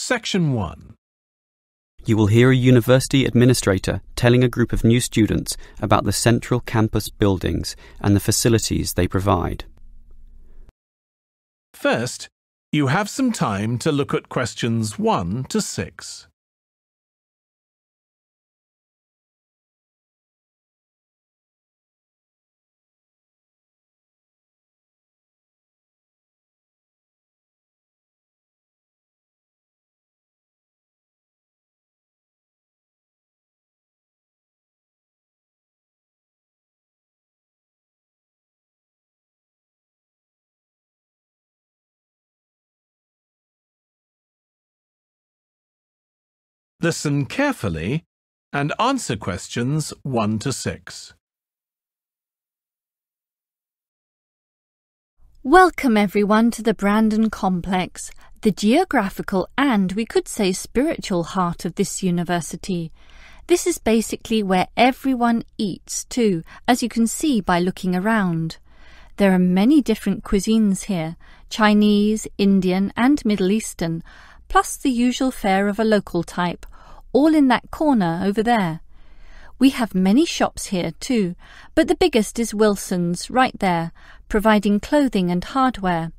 Section 1. You will hear a university administrator telling a group of new students about the central campus buildings and the facilities they provide. First, you have some time to look at questions 1 to 6. Listen carefully and answer questions 1 to 6. Welcome everyone to the Brandon Complex, the geographical and, we could say, spiritual heart of this university. This is basically where everyone eats too, as you can see by looking around. There are many different cuisines here, Chinese, Indian and Middle Eastern, plus the usual fare of a local type, all in that corner over there. We have many shops here too, but the biggest is Wilson's, right there, providing clothing and hardware.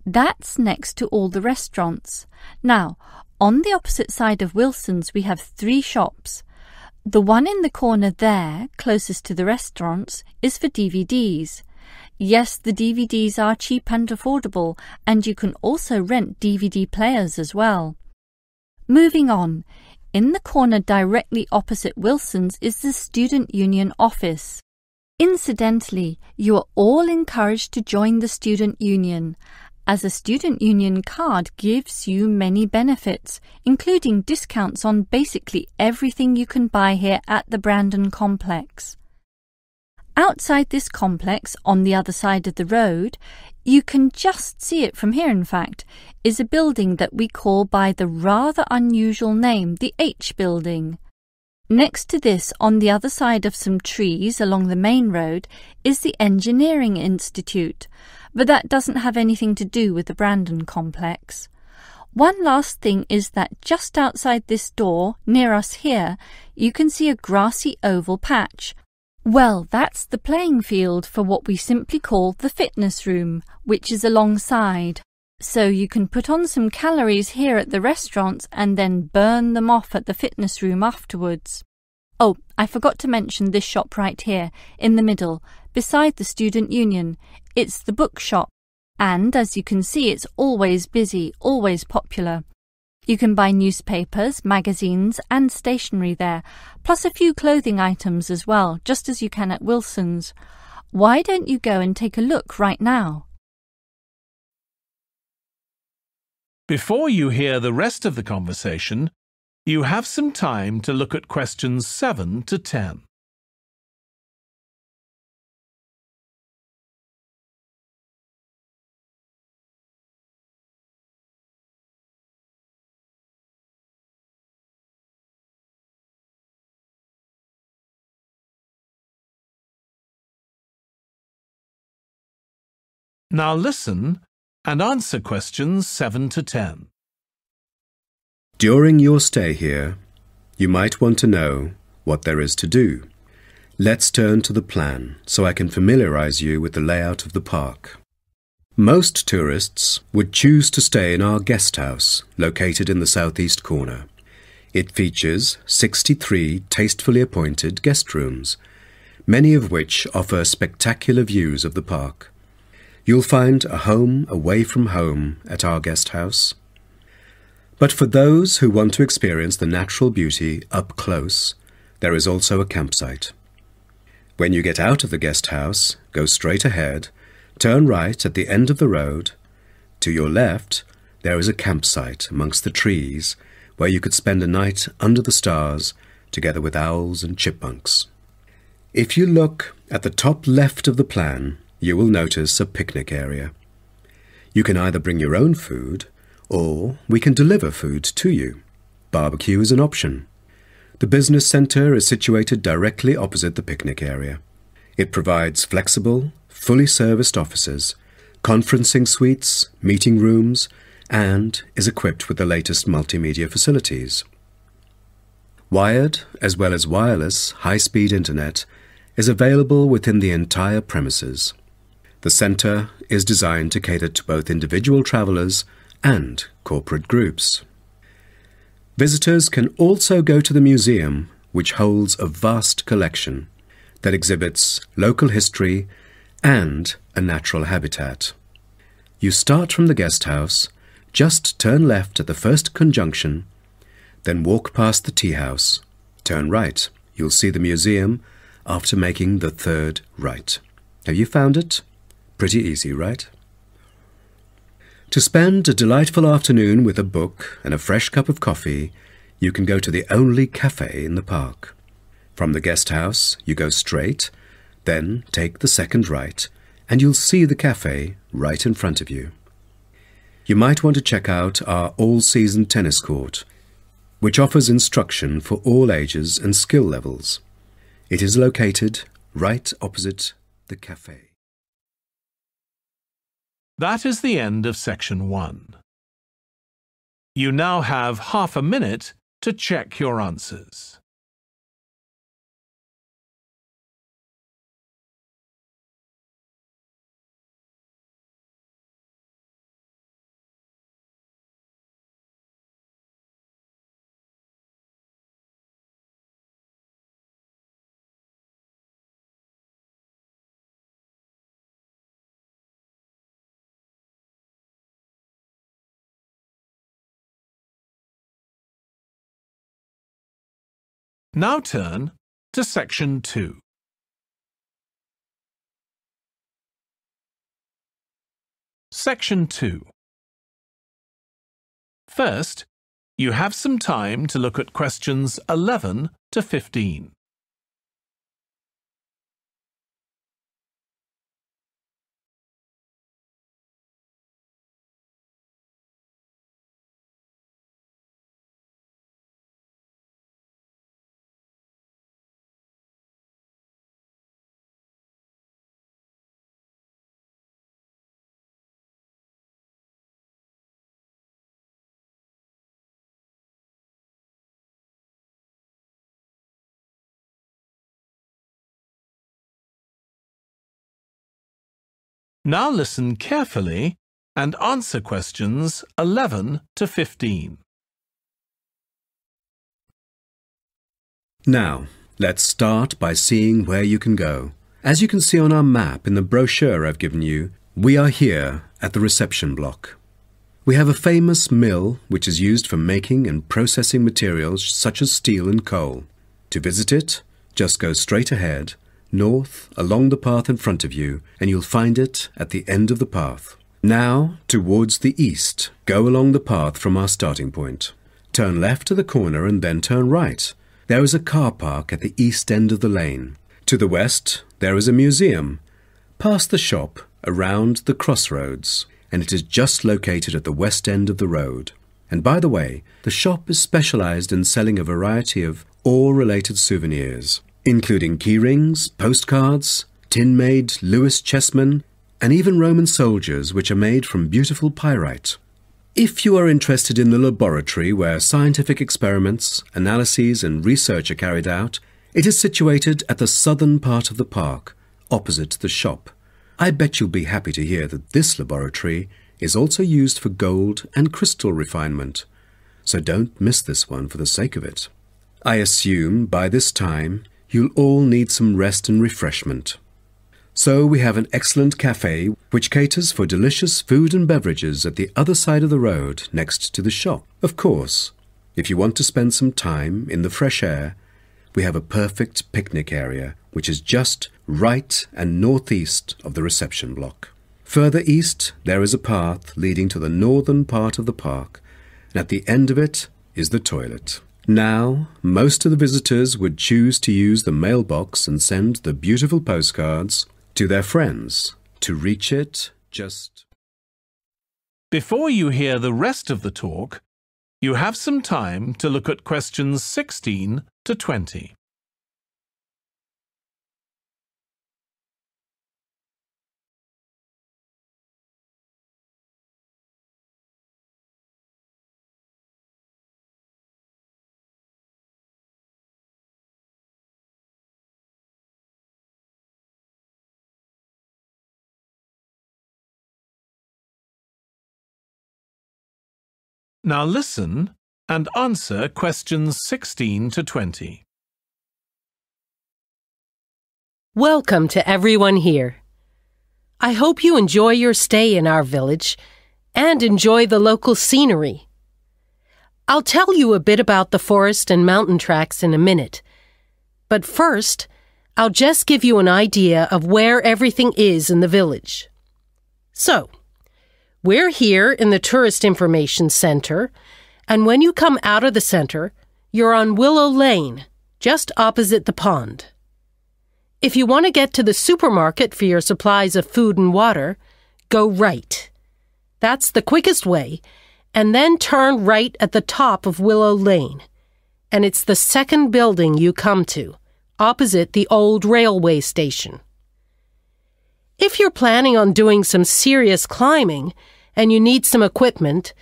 That's next to all the restaurants. Now, on the opposite side of Wilson's we have 3 shops. The one in the corner there, closest to the restaurants, is for DVDs. Yes, the DVDs are cheap and affordable, and you can also rent DVD players as well. Moving on, in the corner directly opposite Wilson's is the Student Union office. Incidentally, you are all encouraged to join the Student Union, as a Student Union card gives you many benefits, including discounts on basically everything you can buy here at the Brandon Complex. Outside this complex, on the other side of the road, you can just see it from here in fact, is a building that we call by the rather unusual name, the H Building. Next to this, on the other side of some trees along the main road, is the Engineering Institute, but that doesn't have anything to do with the Brandon Complex. One last thing is that just outside this door, near us here, you can see a grassy oval patch. Well, that's the playing field for what we simply call the fitness room, which is alongside. So you can put on some calories here at the restaurants and then burn them off at the fitness room afterwards. Oh, I forgot to mention this shop right here, in the middle, beside the Student Union. It's the bookshop, and as you can see, it's always busy, always popular. You can buy newspapers, magazines and stationery there, plus a few clothing items as well, just as you can at Wilson's. Why don't you go and take a look right now? Before you hear the rest of the conversation, you have some time to look at questions 7 to 10. Now listen and answer questions 7 to 10. During your stay here, you might want to know what there is to do. Let's turn to the plan so I can familiarize you with the layout of the park. Most tourists would choose to stay in our guest house, located in the southeast corner. It features 63 tastefully appointed guest rooms, many of which offer spectacular views of the park. You'll find a home away from home at our guest house. But for those who want to experience the natural beauty up close, there is also a campsite. When you get out of the guest house, go straight ahead, turn right at the end of the road. To your left, there is a campsite amongst the trees where you could spend a night under the stars together with owls and chipmunks. If you look at the top left of the plan, you will notice a picnic area. You can either bring your own food, or we can deliver food to you. Barbecue is an option. The business centre is situated directly opposite the picnic area. It provides flexible, fully serviced offices, conferencing suites, meeting rooms, and is equipped with the latest multimedia facilities. Wired, as well as wireless, high-speed internet is available within the entire premises. The centre is designed to cater to both individual travellers and corporate groups. Visitors can also go to the museum, which holds a vast collection that exhibits local history and a natural habitat. You start from the guest house, just turn left at the first conjunction, then walk past the tea house. Turn right. You'll see the museum after making the third right. Have you found it? Pretty easy, right? To spend a delightful afternoon with a book and a fresh cup of coffee, you can go to the only cafe in the park. From the guest house, you go straight, then take the second right, and you'll see the cafe right in front of you. You might want to check out our all-season tennis court, which offers instruction for all ages and skill levels. It is located right opposite the cafe. That is the end of section 1. You now have half a minute to check your answers. Now turn to section 2. Section 2. First, you have some time to look at questions 11 to 15. Now listen carefully and answer questions 11 to 15. Now, let's start by seeing where you can go. As you can see on our map in the brochure I've given you, we are here at the reception block. We have a famous mill which is used for making and processing materials such as steel and coal. To visit it, just go straight ahead, north along the path in front of you, and you'll find it at the end of the path. Now, towards the east, go along the path from our starting point. Turn left to the corner and then turn right. There is a car park at the east end of the lane. To the west, there is a museum. Past the shop, around the crossroads, and it is just located at the west end of the road. And by the way, the shop is specialized in selling a variety of ore-related souvenirs, including key rings, postcards, tin-made Lewis chessmen, and even Roman soldiers which are made from beautiful pyrite. If you are interested in the laboratory where scientific experiments, analyses and research are carried out, it is situated at the southern part of the park, opposite the shop. I bet you'll be happy to hear that this laboratory is also used for gold and crystal refinement, so don't miss this one for the sake of it. I assume by this time you'll all need some rest and refreshment. So we have an excellent cafe which caters for delicious food and beverages at the other side of the road next to the shop. Of course, if you want to spend some time in the fresh air, we have a perfect picnic area which is just right and northeast of the reception block. Further east, there is a path leading to the northern part of the park, and at the end of it is the toilet. Now, most of the visitors would choose to use the mailbox and send the beautiful postcards to their friends. To reach it, just... Before you hear the rest of the talk, you have some time to look at questions 16 to 20. Now listen and answer questions 16 to 20. Welcome to everyone here. I hope you enjoy your stay in our village and enjoy the local scenery. I'll tell you a bit about the forest and mountain tracks in a minute, but first, I'll just give you an idea of where everything is in the village. So, we're here in the Tourist Information Center, and when you come out of the center, you're on Willow Lane, just opposite the pond. If you want to get to the supermarket for your supplies of food and water, go right. That's the quickest way, and then turn right at the top of Willow Lane, and it's the second building you come to, opposite the old railway station. If you're planning on doing some serious climbing and you need some equipment,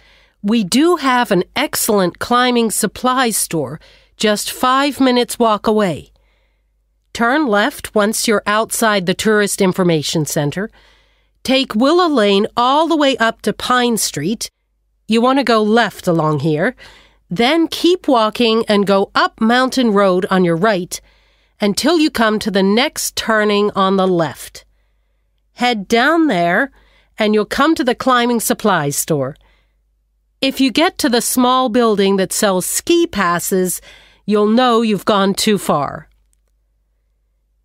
we do have an excellent climbing supplies store just 5 minutes walk away. Turn left once you're outside the Tourist Information Center. Take Willow Lane all the way up to Pine Street. You want to go left along here. Then keep walking and go up Mountain Road on your right until you come to the next turning on the left. Head down there and you'll come to the climbing supplies store. If you get to the small building that sells ski passes, you'll know you've gone too far.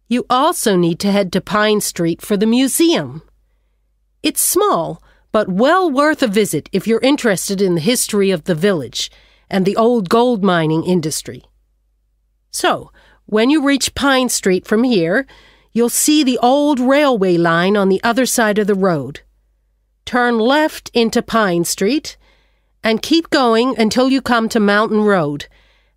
You also need to head to Pine Street for the museum. It's small, but well worth a visit if you're interested in the history of the village and the old gold mining industry. So, when you reach Pine Street from here, you'll see the old railway line on the other side of the road. Turn left into Pine Street and keep going until you come to Mountain Road.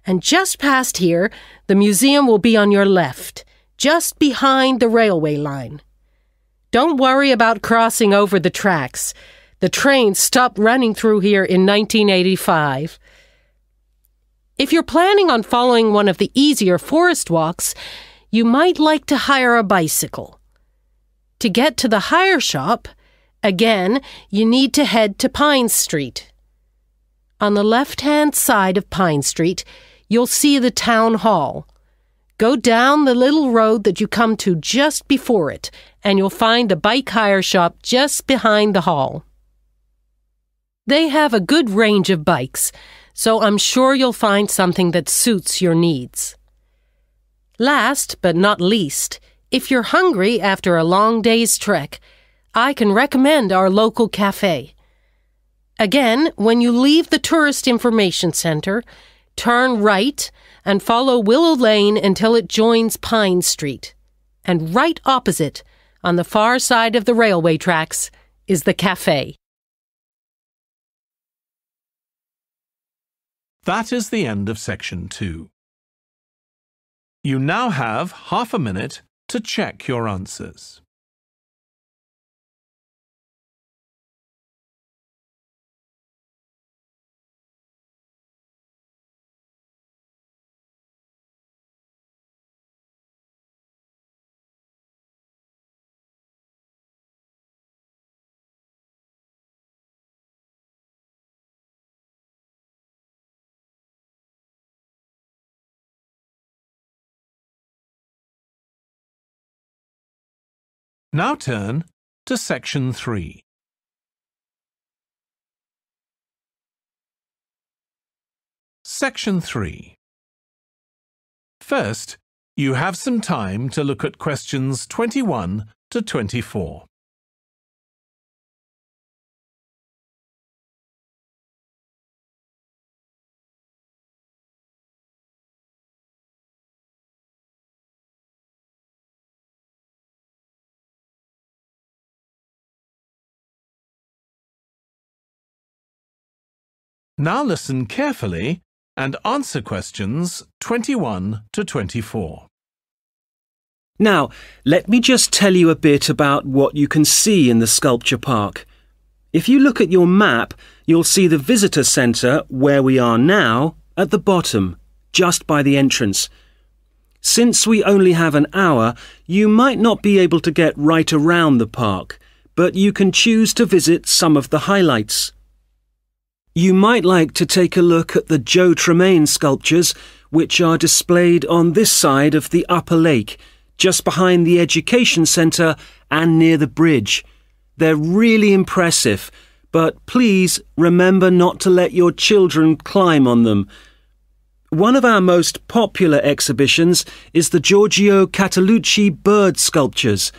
And just past here, the museum will be on your left, just behind the railway line. Don't worry about crossing over the tracks. The train stopped running through here in 1985. If you're planning on following one of the easier forest walks, you might like to hire a bicycle. To get to the hire shop, again, you need to head to Pine Street. On the left-hand side of Pine Street, you'll see the town hall. Go down the little road that you come to just before it, and you'll find the bike hire shop just behind the hall. They have a good range of bikes, so I'm sure you'll find something that suits your needs. Last but not least, if you're hungry after a long day's trek, I can recommend our local cafe. Again, when you leave the Tourist Information Center, turn right and follow Willow Lane until it joins Pine Street. And right opposite, on the far side of the railway tracks, is the cafe. That is the end of section 2. You now have half a minute to check your answers. Now turn to section 3. Section 3. First, you have some time to look at questions 21 to 24. Now listen carefully and answer questions 21 to 24. Now, let me just tell you a bit about what you can see in the sculpture park. If you look at your map, you'll see the visitor centre, where we are now, at the bottom, just by the entrance. Since we only have an hour, you might not be able to get right around the park, but you can choose to visit some of the highlights. You might like to take a look at the Joe Tremaine sculptures, which are displayed on this side of the upper lake, just behind the Education Centre and near the bridge. They're really impressive, but please remember not to let your children climb on them. One of our most popular exhibitions is the Giorgio Catalucci bird sculptures.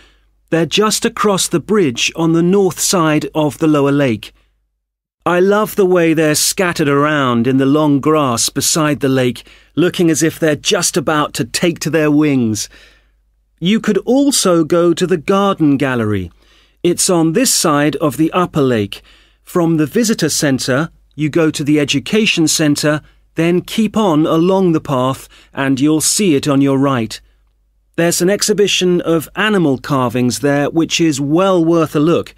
They're just across the bridge on the north side of the lower lake. I love the way they're scattered around in the long grass beside the lake, looking as if they're just about to take to their wings. You could also go to the garden gallery. It's on this side of the upper lake. From the visitor centre, you go to the education centre, then keep on along the path and you'll see it on your right. There's an exhibition of animal carvings there which is well worth a look.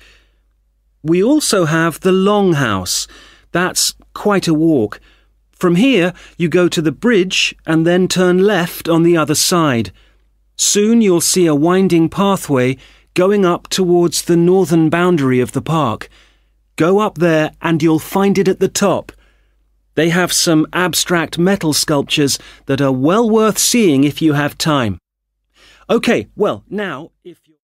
We also have the Longhouse. That's quite a walk. From here, you go to the bridge and then turn left on the other side. Soon you'll see a winding pathway going up towards the northern boundary of the park. Go up there and you'll find it at the top. They have some abstract metal sculptures that are well worth seeing if you have time. OK, well, now, if you...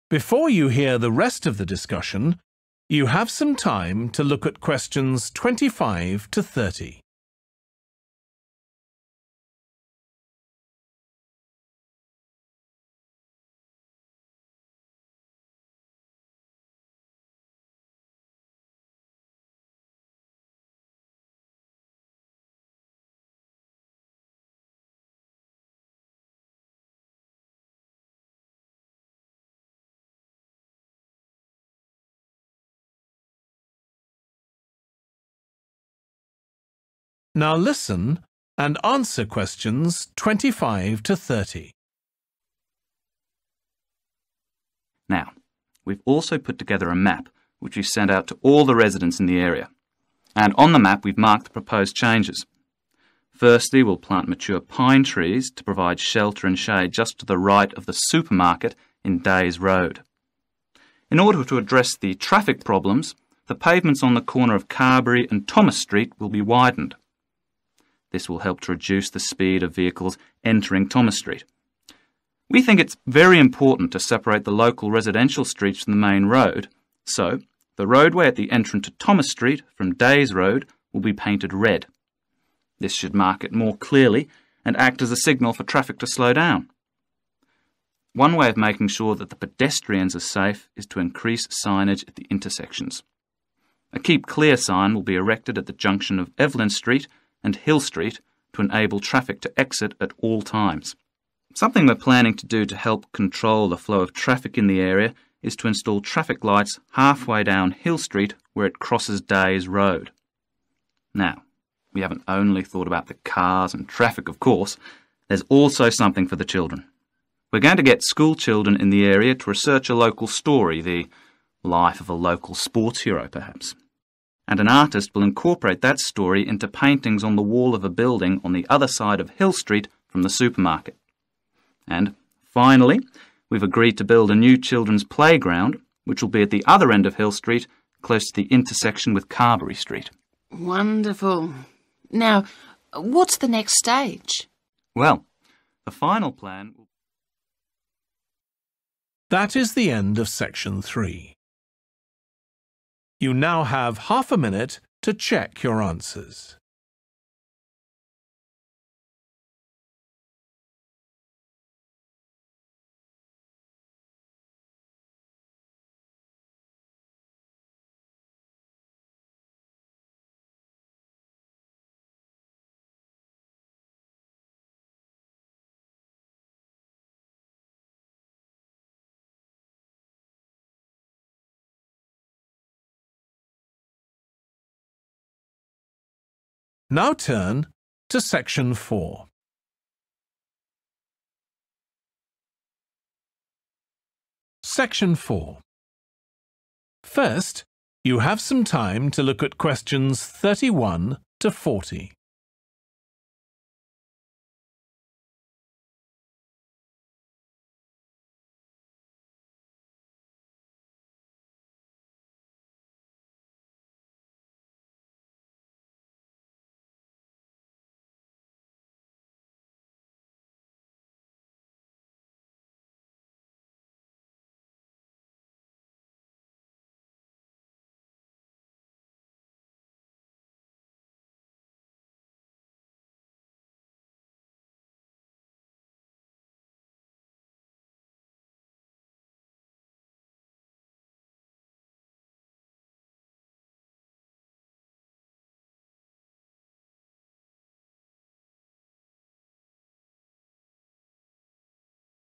Before you hear the rest of the discussion, you have some time to look at questions 25 to 30. Now listen and answer questions 25 to 30. Now, we've also put together a map which we've sent out to all the residents in the area. And on the map we've marked the proposed changes. Firstly, we'll plant mature pine trees to provide shelter and shade just to the right of the supermarket in Days Road. In order to address the traffic problems, the pavements on the corner of Carberry and Thomas Street will be widened. This will help to reduce the speed of vehicles entering Thomas Street. We think it's very important to separate the local residential streets from the main road, so the roadway at the entrance to Thomas Street from Days Road will be painted red. This should mark it more clearly and act as a signal for traffic to slow down. One way of making sure that the pedestrians are safe is to increase signage at the intersections. A Keep Clear sign will be erected at the junction of Evelyn Street and Hill Street to enable traffic to exit at all times. Something we're planning to do to help control the flow of traffic in the area is to install traffic lights halfway down Hill Street where it crosses Days Road. Now, we haven't only thought about the cars and traffic, of course. There's also something for the children. We're going to get school children in the area to research a local story, the life of a local sports hero, perhaps. And an artist will incorporate that story into paintings on the wall of a building on the other side of Hill Street from the supermarket. And finally, we've agreed to build a new children's playground, which will be at the other end of Hill Street, close to the intersection with Carberry Street. Wonderful. Now, what's the next stage? Well, the final plan... That is the end of section 3. You now have half a minute to check your answers. Now turn to section 4. Section 4. First, you have some time to look at questions 31 to 40.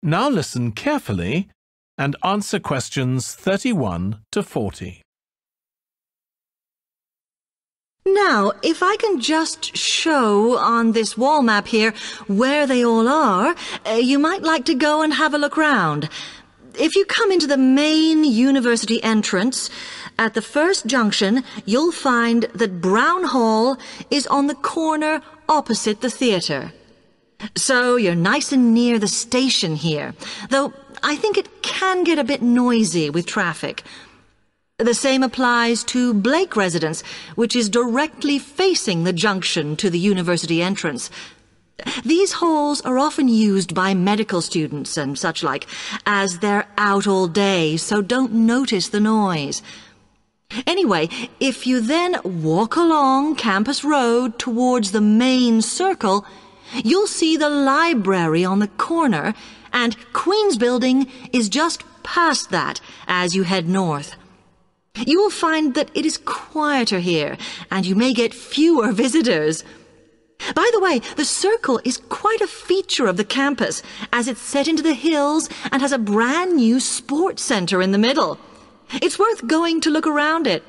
Now listen carefully and answer questions 31 to 40. Now, if I can just show on this wall map here where they all are, you might like to go and have a look round. If you come into the main university entrance, at the first junction, you'll find that Brown Hall is on the corner opposite the theatre. So you're nice and near the station here, though I think it can get a bit noisy with traffic. The same applies to Blake Residence, which is directly facing the junction to the university entrance. These halls are often used by medical students and such like, as they're out all day, so don't notice the noise. Anyway, if you then walk along Campus Road towards the main circle, you'll see the library on the corner, and Queen's Building is just past that as you head north. You will find that it is quieter here, and you may get fewer visitors. By the way, the circle is quite a feature of the campus, as it's set into the hills and has a brand new sports center in the middle. It's worth going to look around it.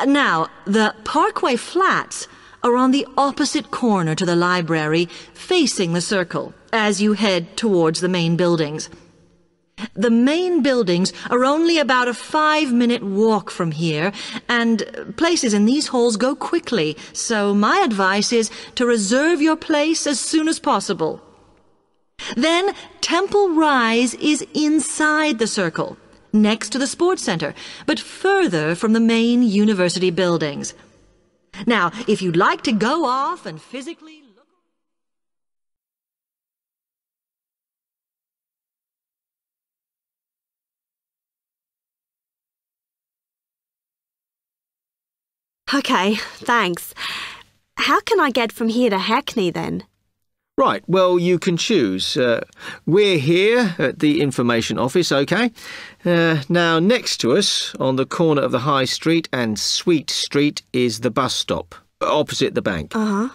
Now, the Parkway Flats are on the opposite corner to the library, facing the circle, as you head towards the main buildings. The main buildings are only about a 5-minute walk from here, and places in these halls go quickly, so my advice is to reserve your place as soon as possible. Then Temple Rise is inside the circle, next to the sports center, but further from the main university buildings. Now, if you'd like to go off and physically look... OK, thanks. How can I get from here to Hackney then? Right, well, you can choose. We're here at the information office, OK? Now, next to us, on the corner of the High Street and Sweet Street, is the bus stop, opposite the bank. Uh-huh.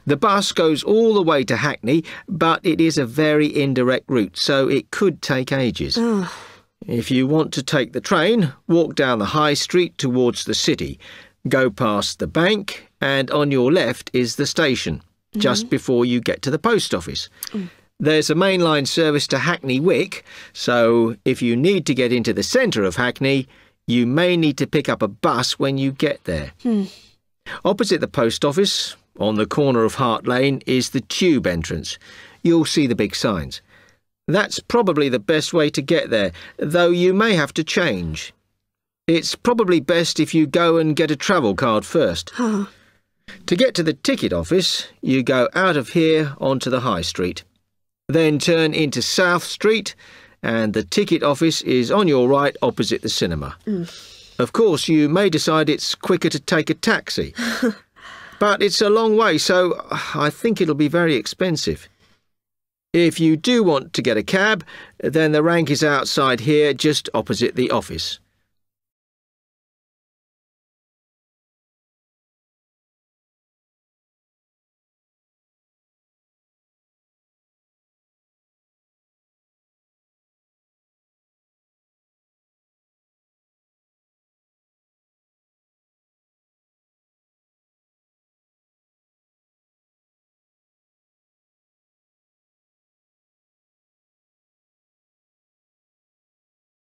The bus goes all the way to Hackney, but it is a very indirect route, so it could take ages. Oh. If you want to take the train, walk down the High Street towards the city. Go past the bank, and on your left is the station, just before you get to the post office. There's a mainline service to Hackney Wick, so if you need to get into the centre of Hackney, you may need to pick up a bus when you get there. Opposite the post office, on the corner of Hart Lane, is the tube entrance. You'll see the big signs. That's probably the best way to get there, though you may have to change. It's probably best if you go and get a travel card first. Oh. To get to the ticket office, you go out of here onto the High Street. Then turn into South Street, and the ticket office is on your right opposite the cinema. Of course, you may decide it's quicker to take a taxi. But it's a long way, so I think it'll be very expensive. If you do want to get a cab, then the rank is outside here, just opposite the office.